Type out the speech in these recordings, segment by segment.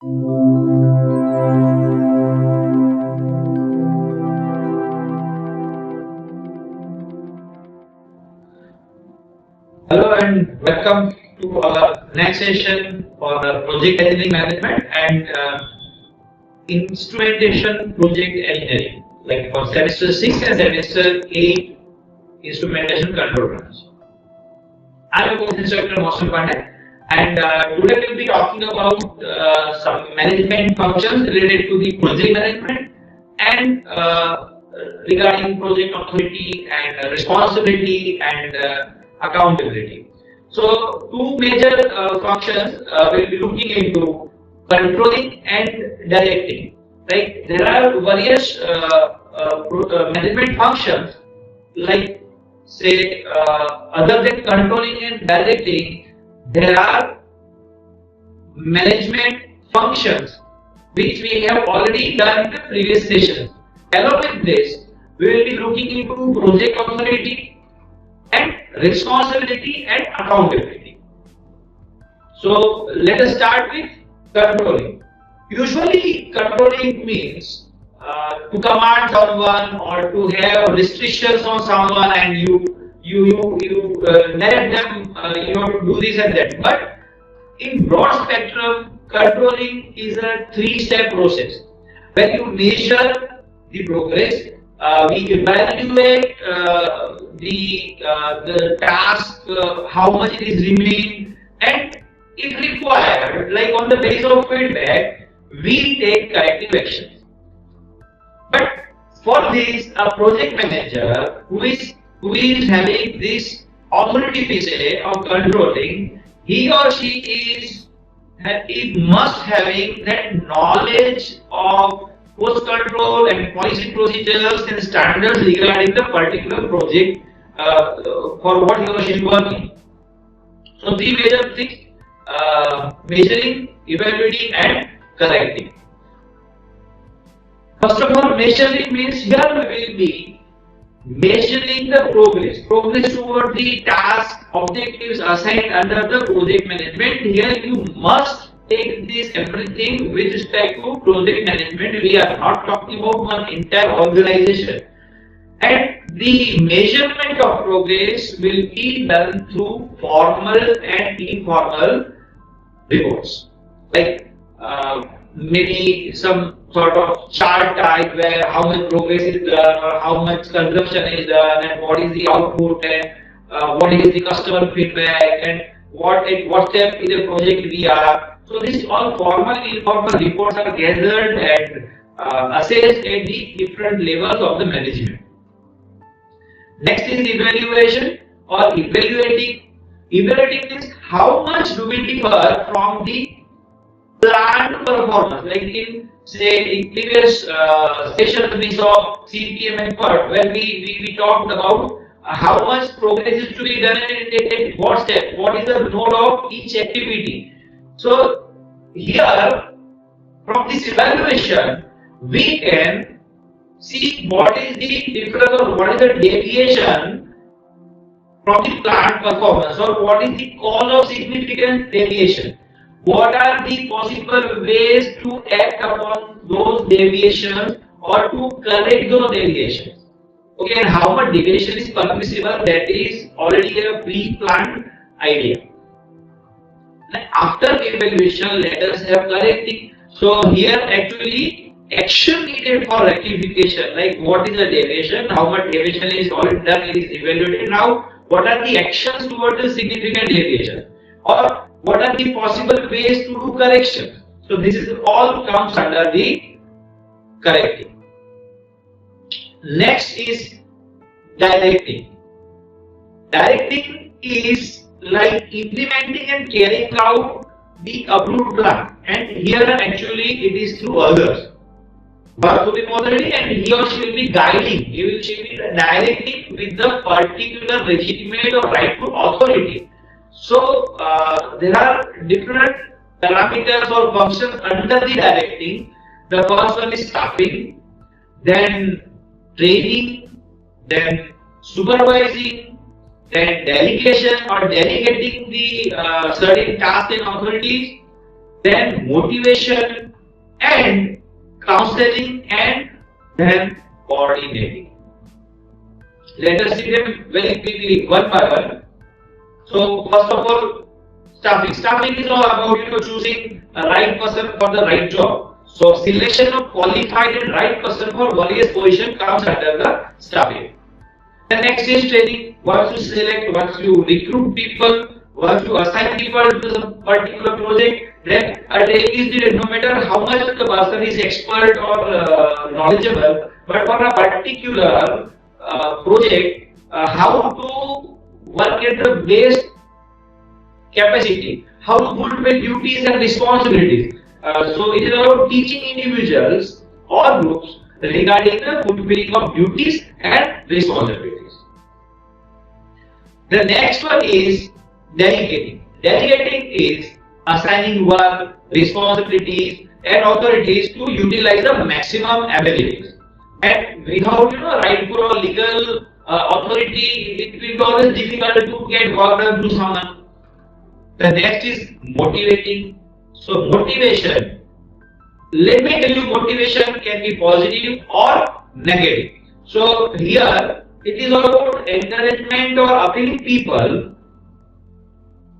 Hello and welcome to our next session for project engineering management and instrumentation project engineering, like for semester 6 and semester 8 instrumentation control branch. I am a course instructor Mosam Pandey, and today we will be talking about some management functions related to the project management and regarding project authority and responsibility and accountability. So, two major functions we'll be looking into: controlling and directing. Right? There are various management functions, like say other than controlling and directing, there are management functions which we have already done in the previous session. Along with this, we will be looking into project authority and responsibility and accountability. So let us start with controlling. Usually controlling means to command someone or to have restrictions on someone, and you let them to do this and that. But in broad spectrum, controlling is a three-step process. When you measure the progress, we evaluate the task, how much it is remaining, and if required, like on the basis of feedback, we take corrective actions. But for this, a project manager who is having this authority vision of controlling, he or she must having that knowledge of post control and policy procedures and standards regarding the particular project for what he or she is working. So three major things: measuring, evaluating, and correcting. First of all, measuring means here we will be measuring the progress toward the task objectives assigned under the project management. Here you must take this everything with respect to project management. We are not talking about one entire organization. And the measurement of progress will be done through formal and informal reports, like maybe some sort of chart type where how much progress is done or how much consumption is done and what is the output and what is the customer feedback and what step in the project we are. So this all formal and informal reports are gathered and assessed at the different levels of the management. Next is evaluation or evaluating. Evaluating is how much do we differ from the planned performance. Like in previous session we saw CPM and PERT, where we talked about how much progress is to be done at what step, what is the node of each activity. So here, from this evaluation, we can see what is the difference or what is the deviation from the planned performance, or what is the cause of significant deviation. What are the possible ways to act upon those deviations or to correct those deviations? Okay, and how much deviation is permissible, that is already a pre-planned idea. And after evaluation, let us have correcting. So here actually action needed for rectification, like what is the deviation, how much deviation is already done, it is evaluated. Now what are the actions towards the significant deviation, or what are the possible ways to do correction? So this is all comes under the correcting. Next is directing. Directing is like implementing and carrying out the approved plan, and here actually it is through others. Work to be authority, and he or she will be guiding, she will be directing with the particular legitimate or rightful authority. So there are different parameters or functions under the directing. The first one is staffing, then training, then supervising, then delegation or delegating the certain tasks and authorities, then motivation, and counseling, and then coordinating. Let us see them very quickly one by one. So first of all, staffing. Staffing is all about choosing a right person for the right job. So selection of qualified and right person for various position comes under the staffing. The next is training. Once you select, once you recruit people, once you assign people to some particular project, then a training is needed. No matter how much the person is expert or knowledgeable, but for a particular project, how to work at the best capacity, how to fulfill duties and responsibilities. So it is about teaching individuals or groups regarding the fulfilling of duties and responsibilities. The next one is delegating. Delegating is assigning work, responsibilities, and authorities to utilize the maximum abilities. And without rightful or legal authority, it will be always difficult to get work done to someone. The next is motivating. So motivation. Let me tell you, motivation can be positive or negative. So here it is all about encouragement or appealing people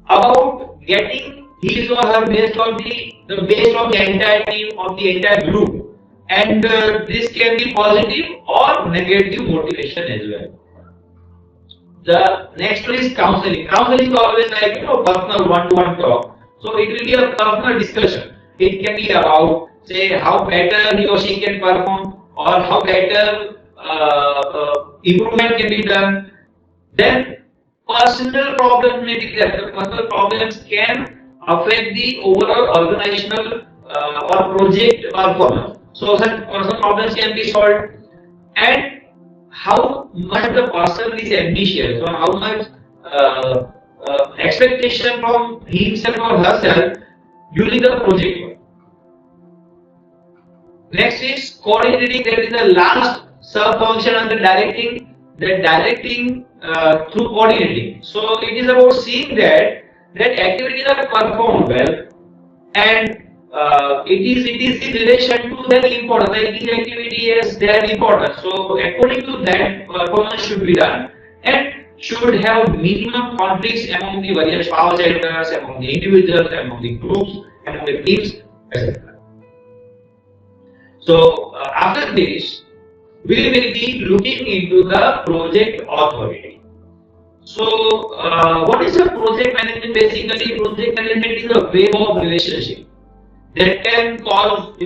about getting his or her best of the entire team, of the entire group, and this can be positive or negative motivation as well. The next one is counseling. Counseling is always like personal one-to-one talk. So it will be a personal discussion. It can be about, say, how better he or she can perform, or how better improvement can be done. Then personal problems may be there. The personal problems can affect the overall organizational or project performance. So such personal problems can be solved, and how much the person is ambitious, or how much expectation from himself or herself during the project work. Next is coordinating. That is the last sub function under directing. The directing through coordinating. So it is about seeing that activities are performed well, and it is in relation to their importance. Like each activity has their importance. So according to that, performance should be done, and should have minimum conflicts among the various power centers, among the individuals, among the groups, among the teams, etc. So after this, we will be looking into the project authority. So what is a project management? Basically, project management is a web of relationship that can cause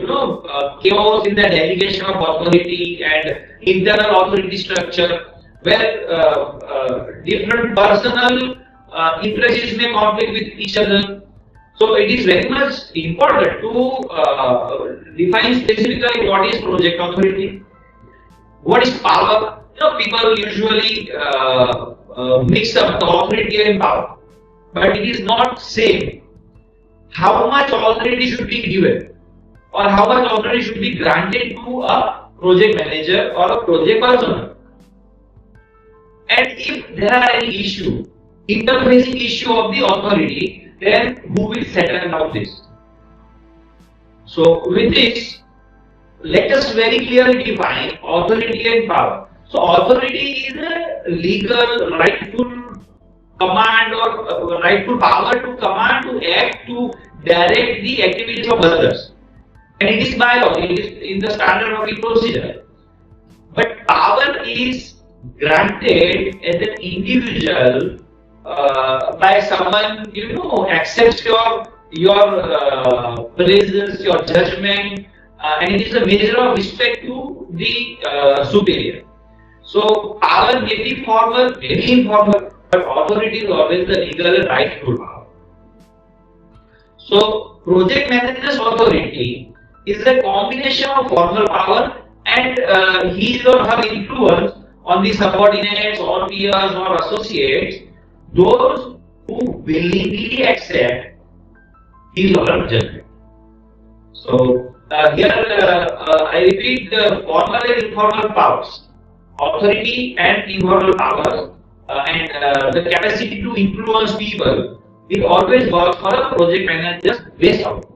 chaos in the delegation of authority and internal authority structure, where different personal interests may conflict with each other. So it is very much important to define specifically what is project authority, what is power. People usually mix up the authority and power, but it is not same. How much authority should be given, or how much authority should be granted to a project manager or a project person? And if there are any interfacing issue of the authority, then who will settle out this? So with this, let us very clearly define authority and power. So authority is a legal, rightful command or rightful power to command, to act, to direct the activities of others. And it is by law, it is in the standard operating procedure. But power is granted as an individual by someone accepts your presence, your judgment, and it is a measure of respect to the superior. So power may be formal, may be informal, but authority is always the legal and rightful power. So project manager's authority is a combination of formal power and his or her influence on the subordinates or peers or associates, those who willingly accept his or her judgment. So here I repeat the formal and informal powers, authority and informal powers, and the capacity to influence people. It always works for a project manager's best output.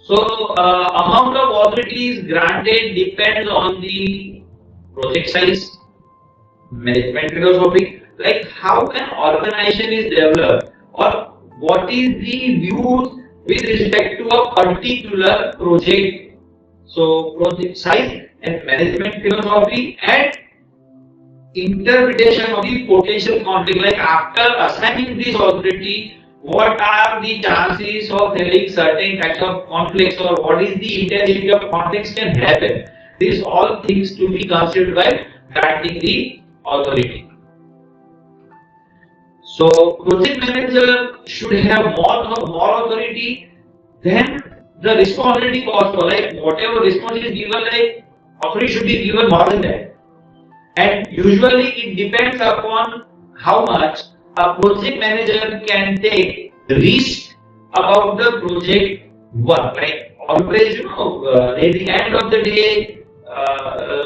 So, amount of authorities granted depends on the project size, management philosophy, like how an organization is developed or what is the views with respect to a particular project. So, project size and management philosophy and interpretation of the potential conflict, like after assigning this authority, what are the chances of having certain types of conflicts or what is the intensity of conflicts can happen. These all things to be considered by granting the authority. So project manager should have more authority than the responsibility also, like whatever responsibility is given, like authority should be given more than that. And usually it depends upon how much a project manager can take risk about the project work. Like always, at the end of the day,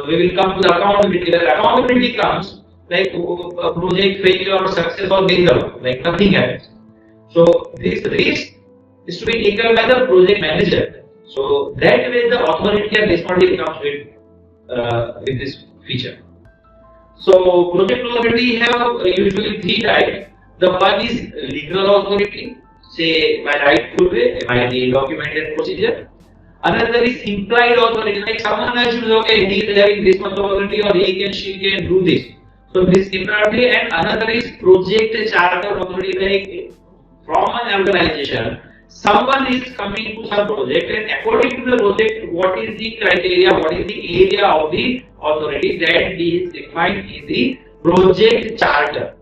we will come to the accountability. When accountability comes, like a project failure or success or failure, like nothing happens. So this risk is to be taken by the project manager. So that way the authority and responsibility comes with this feature. So project authority have usually three types. The one is legal authority, say by rightful way, by the documented procedure. Another is implied authority, like someone assumes, okay, he is having this much authority or he can, she can do this. So this implied authority, and another is project charter authority, like from an organization, someone is coming to some project and according to the project, what is the criteria, what is the area of the authority that is defined in the project charter.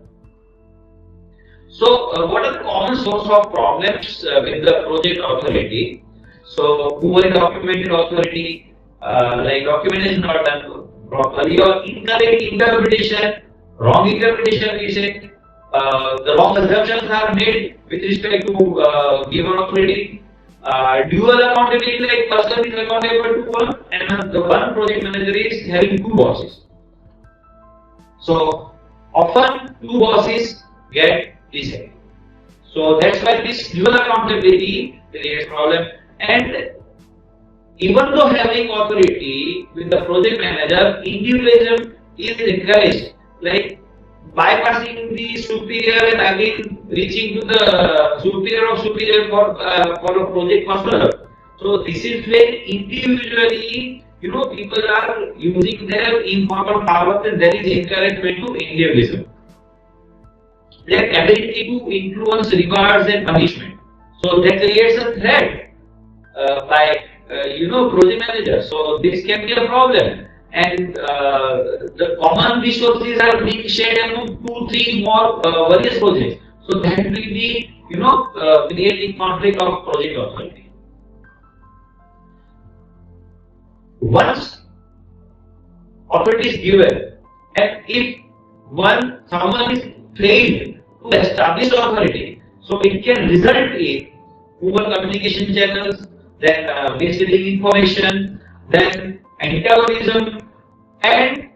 So, what are the common source of problems with the project authority? So, poor documented authority, like documentation not done properly, or incorrect interpretation, wrong interpretation we say, the wrong assumptions are made with respect to given authority, dual accountability, like person is accountable to one and the one project manager is having two bosses. So often two bosses get decided. So that's why this dual accountability creates problem. And even though having authority with the project manager, individualism is encouraged. Like bypassing the superior and again reaching to the superior of superior for a project controller. So this is when individually, people are using their informal powers and there is encouragement to individualism. Their ability to influence rewards and punishment. So that creates a threat by project manager. So this can be a problem. And the common resources are being shared among 2-3 more various projects. So that will be, creating conflict of project authority. Once authority is given, and if someone is failed to establish authority, so it can result in poor communication channels, then misleading information, then antagonism, and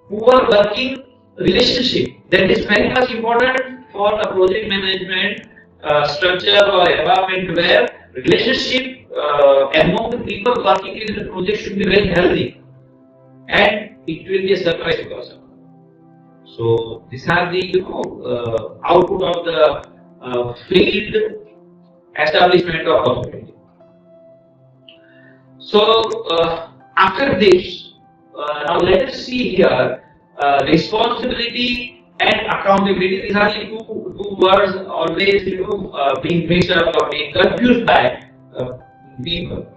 poor working relationship. That is very much important for a project management structure or environment where relationship among the people working in the project should be very healthy, and it will be a surprise because of. So these are the output of the failed establishment of authority. So after this, now let us see here responsibility and accountability. These are the two words always being mixed up or being confused by people.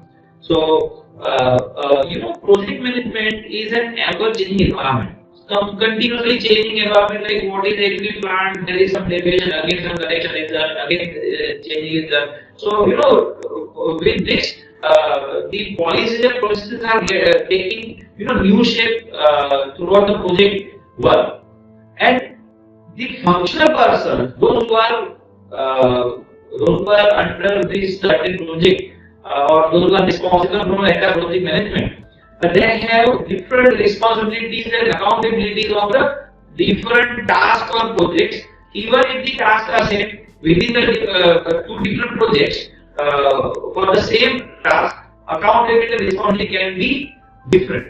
So project management is an ever-changing environment. Some continuously changing environment, like what is actually planned, there is some deviation, again some correction is done, again changing is done. So with this, the policies and processes are taking new shape throughout the project work, and the functional persons, those who are under this certain project or those who are responsible for entire project management, they have different responsibilities and accountabilities of the different tasks or projects. Even if the tasks are same within the two different projects, for the same task, accountability and responsibility can be different.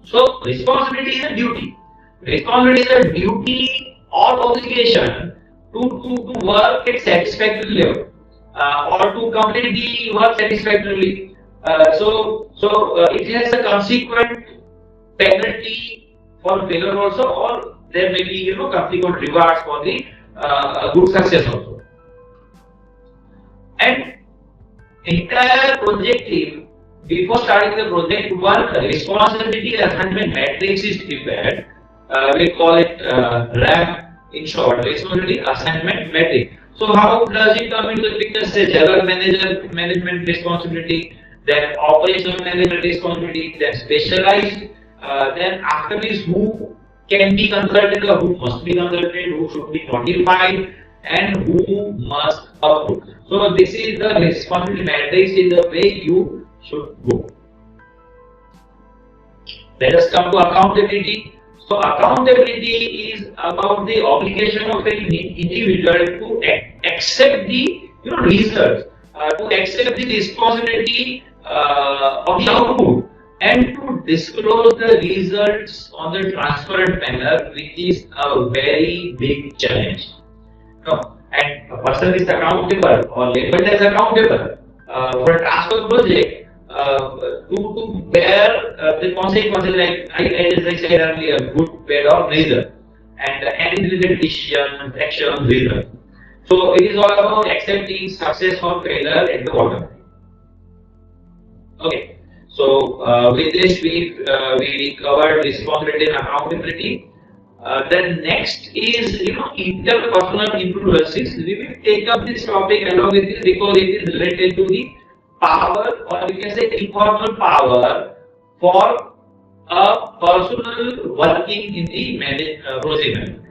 So responsibility is a duty. Responsibility is a duty or obligation to work at satisfactory level or to complete the work satisfactorily. It has a consequent penalty for failure also, or there may be consequent rewards for the good success also. And entire project team, before starting the project, one responsibility assignment matrix is prepared. We call it RAM in short, responsibility assignment matrix. So how does it come into the picture? Say general manager management responsibility, then operational management responsibility, then specialized, then after this who can be consulted or who must be consulted, who should be notified, and who must approve. So this is the responsibility matrix in the way you should go. Let us come to accountability. So accountability is about the obligation of an individual to accept the results, to accept the responsibility of the output, and to disclose the results on the transparent manner, which is a very big challenge. And a person is accountable or labeled as accountable for a transfer project to bear the consequences, like as I said earlier, good, bad or neither, and any related decisions, actions, results. So it is all about accepting success or failure at the bottom. Okay. So with this we covered responsibility and accountability. Then next is interpersonal influences. We will take up this topic along with this because it is related to the power, or we can say informal power, for a personal working in the project management.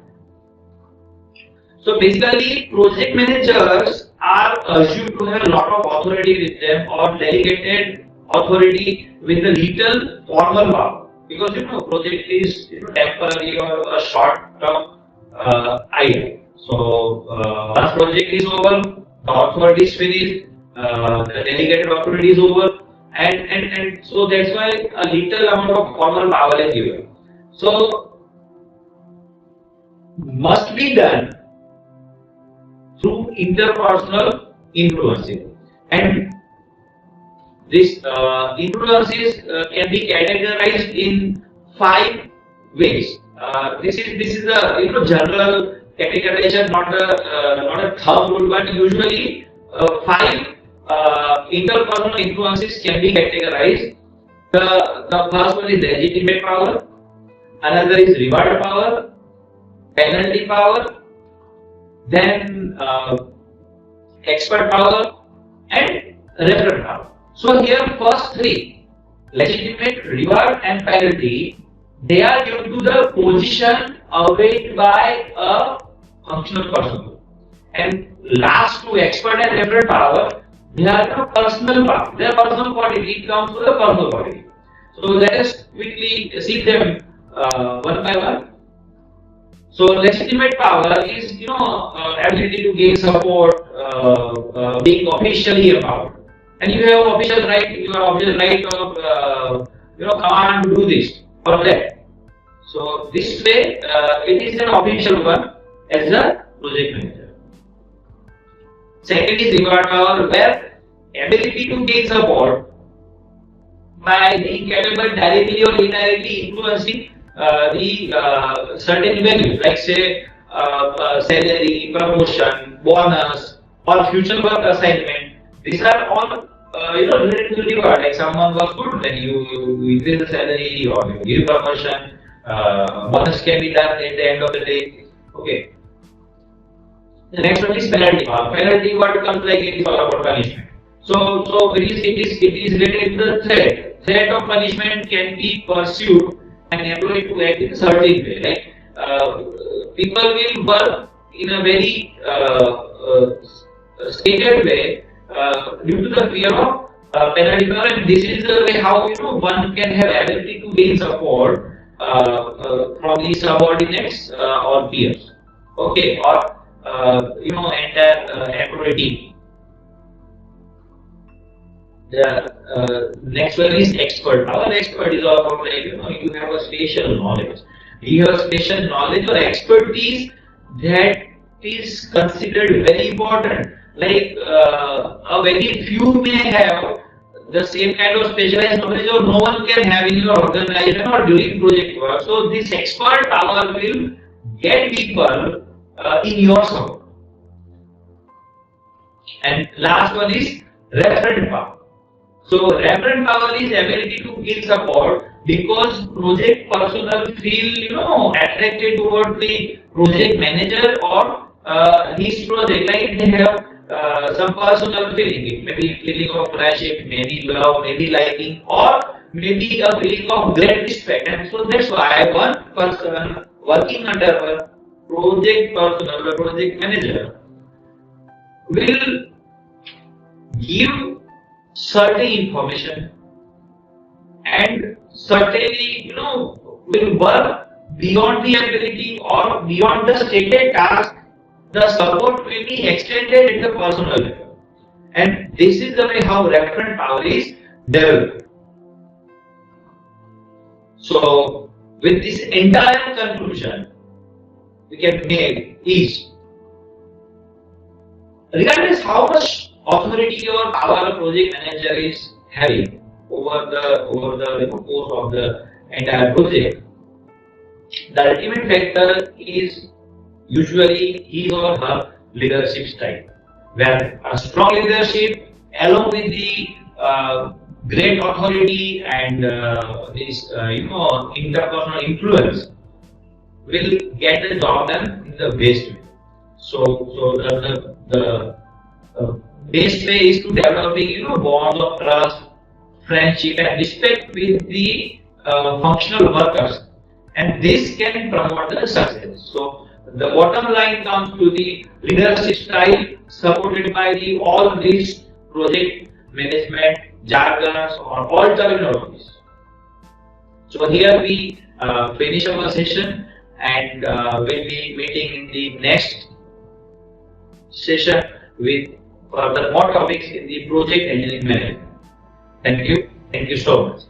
So basically, project managers are assumed to have a lot of authority with them, or delegated authority with a little formal power, because project is temporary or a short-term idea. So once project is over, the authority is finished, the delegated authority is over, and so that's why a little amount of formal power is given. So must be done through interpersonal influencing, and this influences can be categorized in 5 ways. This is a general categorization, not a thumb rule, but usually 5 interpersonal influences can be categorized. The first one is legitimate power, another is reward power, penalty power, then expert power, and referent power. So here first 3, legitimate, reward and penalty, they are due to the position awaited by a functional person. And last 2, expert and referent power, they are the personal power. Their personal quality comes to the personal quality. So let us quickly see them one by one. So legitimate power is ability to gain support, being officially empowered. And you have official right, of command to do this or that. So this way, it is an official one as a project manager. Second is reward power, where ability to gain support by being capable directly or indirectly influencing the certain values, like say salary, promotion, bonus, or future work assignment. These are all related to reward. Like someone was good, then you increase the salary or you give promotion. Bonus can be done at the end of the day. Okay. The next one is penalty power. Penalty, what comes like it is all about punishment. So it is related to the threat. Threat of punishment can be pursued and employed to act in a certain way. Like people will work in a very stated way due to the fear of penalty power, and this is the way how one can have ability to gain support from the subordinates or peers. Okay, or entire employee team. The next one is expert. Our expert is all about, like, you have a special knowledge. You have special knowledge or expertise that is considered very important. Like a very few may have the same kind of specialized knowledge, or no one can have in your organization or during project work. So this expert power will get people in your support. And last one is referent power. So referent power is ability to give support because project personnel feel, attracted toward the project manager or his project, like they have some personal feeling, maybe feeling of friendship, maybe love, maybe liking, or maybe a feeling of great respect. And so that's why one person working under a project personnel, the project manager, will give certain information and certainly, will work beyond the ability or beyond the stated task. The support will be extended at the personal level, and this is the way how referent power is developed. So with this entire conclusion we can make is, regardless how much authority or power a project manager is having over the course of the entire project, the ultimate factor is usually his or her leadership style, where a strong leadership along with the great authority and this interpersonal influence will get the job done in the best way. So the best way is to developing bonds of trust, friendship, and respect with the functional workers, and this can promote the success. So the bottom line comes to the leadership style supported by the all these project management jargons or all terminologies. So here we finish our session, and we'll be meeting in the next session with further more topics in the project engineering management. Thank you so much.